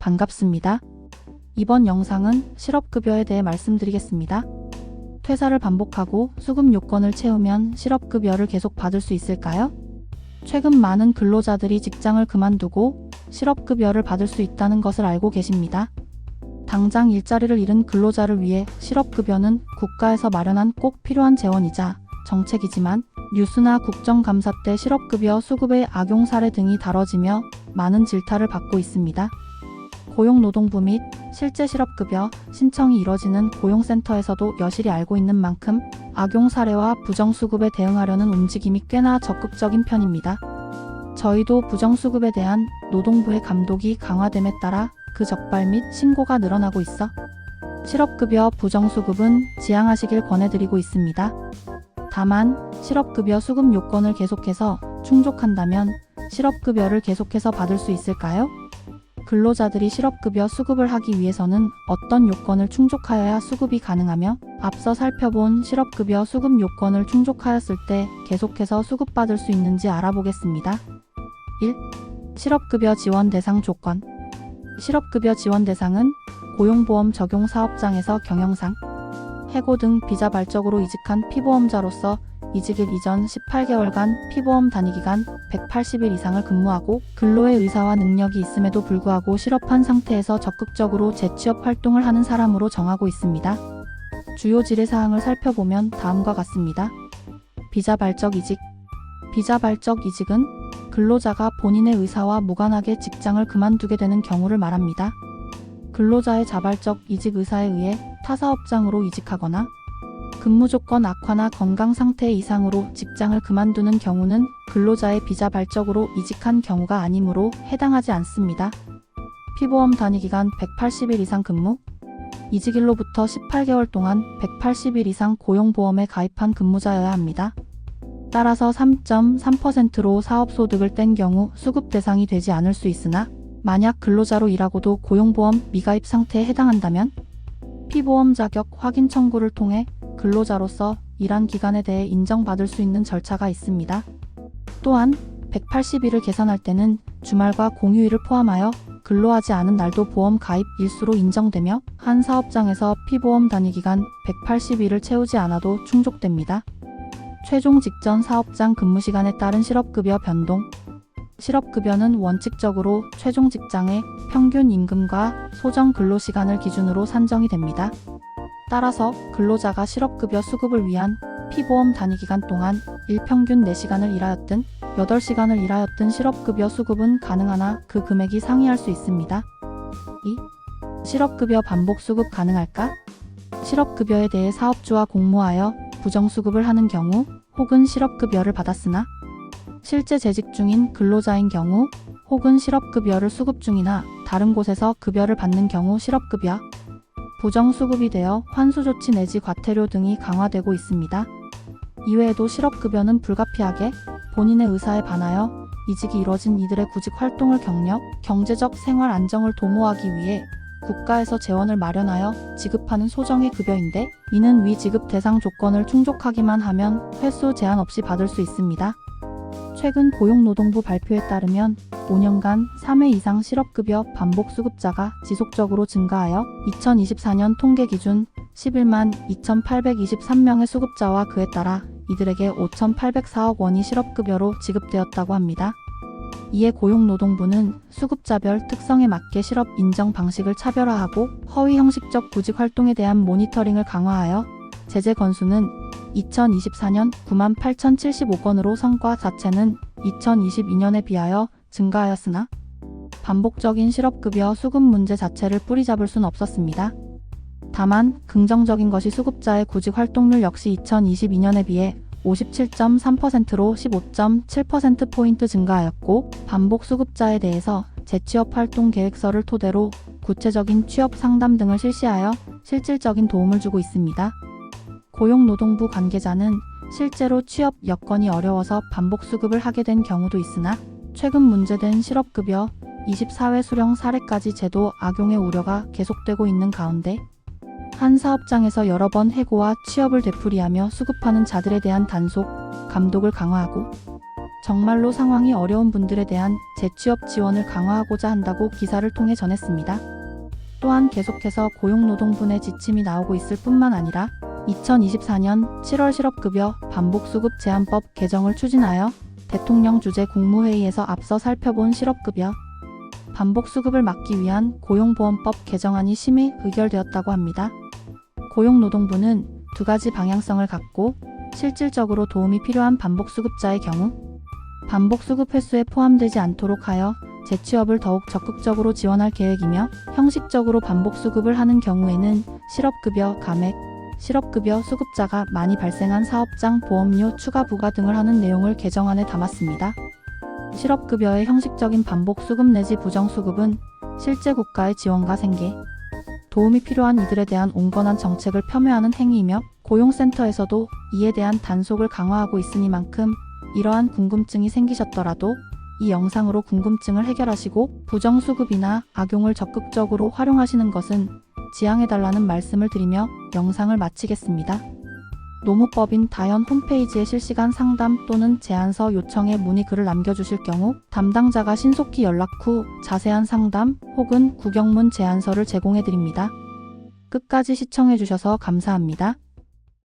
반갑습니다. 이번 영상은 실업급여에 대해 말씀드리겠습니다. 퇴사를 반복하고 수급 요건을 채우면 실업급여를 계속 받을 수 있을까요? 최근 많은 근로자들이 직장을 그만두고 실업급여를 받을 수 있다는 것을 알고 계십니다. 당장 일자리를 잃은 근로자를 위해 실업급여는 국가에서 마련한 꼭 필요한 재원이자 정책이지만 뉴스나 국정감사 때 실업급여 수급의 악용 사례 등이 다뤄지며 많은 질타를 받고 있습니다. 고용노동부 및 실제 실업급여 신청이 이뤄지는 고용센터에서도 여실히 알고 있는 만큼 악용 사례와 부정수급에 대응하려는 움직임이 꽤나 적극적인 편입니다. 저희도 부정수급에 대한 노동부의 감독이 강화됨에 따라 그 적발 및 신고가 늘어나고 있어 실업급여 부정수급은 지양하시길 권해드리고 있습니다. 다만 실업급여 수급 요건을 계속해서 충족한다면 실업급여를 계속해서 받을 수 있을까요? 근로자들이 실업급여 수급을 하기 위해서는 어떤 요건을 충족하여야 수급이 가능하며 앞서 살펴본 실업급여 수급 요건을 충족하였을 때 계속해서 수급받을 수 있는지 알아보겠습니다. 1. 실업급여 지원 대상 조건. 실업급여 지원 대상은 고용보험 적용 사업장에서 경영상, 해고 등 비자발적으로 이직한 피보험자로서 이직일 이전 18개월간 피보험 단위기간 180일 이상을 근무하고 근로의 의사와 능력이 있음에도 불구하고 실업한 상태에서 적극적으로 재취업 활동을 하는 사람으로 정하고 있습니다. 주요 지뢰사항을 살펴보면 다음과 같습니다. 비자발적 이직. 비자발적 이직은 근로자가 본인의 의사와 무관하게 직장을 그만두게 되는 경우를 말합니다. 근로자의 자발적 이직 의사에 의해 타 사업장으로 이직하거나 근무 조건 악화나 건강 상태 이상으로 직장을 그만두는 경우는 근로자의 비자발적으로 이직한 경우가 아니므로 해당하지 않습니다. 피보험 단위기간 180일 이상 근무, 이직일로부터 18개월 동안 180일 이상 고용보험에 가입한 근무자여야 합니다. 따라서 3.3%로 사업소득을 뗀 경우 수급 대상이 되지 않을 수 있으나 만약 근로자로 일하고도 고용보험 미가입 상태에 해당한다면 피보험 자격 확인 청구를 통해 근로자로서 일한 기간에 대해 인정받을 수 있는 절차가 있습니다. 또한 180일을 계산할 때는 주말과 공휴일을 포함하여 근로하지 않은 날도 보험 가입 일수로 인정되며 한 사업장에서 피보험 단위기간 180일을 채우지 않아도 충족됩니다. 최종 직전 사업장 근무시간에 따른 실업급여 변동. 실업급여는 원칙적으로 최종 직장의 평균 임금과 소정 근로시간을 기준으로 산정이 됩니다. 따라서 근로자가 실업급여 수급을 위한 피보험 단위기간 동안 일평균 4시간을 일하였든 8시간을 일하였든 실업급여 수급은 가능하나 그 금액이 상이할 수 있습니다. 2. 실업급여 반복 수급 가능할까? 실업급여에 대해 사업주와 공모하여 부정수급을 하는 경우 혹은 실업급여를 받았으나 실제 재직 중인 근로자인 경우 혹은 실업급여를 수급 중이나 다른 곳에서 급여를 받는 경우 실업급여 부정수급이 되어 환수조치 내지 과태료 등이 강화되고 있습니다. 이외에도 실업급여는 불가피하게 본인의 의사에 반하여 이직이 이뤄진 이들의 구직 활동을 경력, 경제적 생활 안정을 도모하기 위해 국가에서 재원을 마련하여 지급하는 소정의 급여인데 이는 위 지급 대상 조건을 충족하기만 하면 횟수 제한 없이 받을 수 있습니다. 최근 고용노동부 발표에 따르면 5년간 3회 이상 실업급여 반복 수급자가 지속적으로 증가하여 2024년 통계 기준 11만 2,823명의 수급자와 그에 따라 이들에게 5,804억 원이 실업급여로 지급되었다고 합니다. 이에 고용노동부는 수급자별 특성에 맞게 실업 인정 방식을 차별화하고 허위 형식적 구직 활동에 대한 모니터링을 강화하여 제재 건수는 2024년 98,075건으로 성과 자체는 2022년에 비하여 증가하였으나 반복적인 실업급여 수급 문제 자체를 뿌리잡을 순 없었습니다. 다만 긍정적인 것이 수급자의 구직 활동률 역시 2022년에 비해 57.3%로 15.7%포인트 증가하였고 반복 수급자에 대해서 재취업 활동 계획서를 토대로 구체적인 취업 상담 등을 실시하여 실질적인 도움을 주고 있습니다. 고용노동부 관계자는 실제로 취업 여건이 어려워서 반복 수급을 하게 된 경우도 있으나 최근 문제된 실업급여 24회 수령 사례까지 제도 악용의 우려가 계속되고 있는 가운데 한 사업장에서 여러 번 해고와 취업을 되풀이하며 수급하는 자들에 대한 단속, 감독을 강화하고 정말로 상황이 어려운 분들에 대한 재취업 지원을 강화하고자 한다고 기사를 통해 전했습니다. 또한 계속해서 고용노동부의 지침이 나오고 있을 뿐만 아니라 2024년 7월 실업급여 반복수급 제한법 개정을 추진하여 대통령 주재 국무회의에서 앞서 살펴본 실업급여 반복수급을 막기 위한 고용보험법 개정안이 심의 의결되었다고 합니다. 고용노동부는 두 가지 방향성을 갖고 실질적으로 도움이 필요한 반복수급자의 경우 반복수급 횟수에 포함되지 않도록 하여 재취업을 더욱 적극적으로 지원할 계획이며, 형식적으로 반복수급을 하는 경우에는 실업급여 감액, 실업급여 수급자가 많이 발생한 사업장 보험료 추가 부과 등을 하는 내용을 개정안에 담았습니다. 실업급여의 형식적인 반복수급 내지 부정수급은 실제 국가의 지원과 생계, 도움이 필요한 이들에 대한 온건한 정책을 폄훼하는 행위이며, 고용센터에서도 이에 대한 단속을 강화하고 있으니만큼 이러한 궁금증이 생기셨더라도 이 영상으로 궁금증을 해결하시고 부정수급이나 악용을 적극적으로 활용하시는 것은 지양해달라는 말씀을 드리며 영상을 마치겠습니다. 노무법인 다현 홈페이지에 실시간 상담 또는 제안서 요청에 문의 글을 남겨주실 경우 담당자가 신속히 연락 후 자세한 상담 혹은 구경문 제안서를 제공해드립니다. 끝까지 시청해주셔서 감사합니다.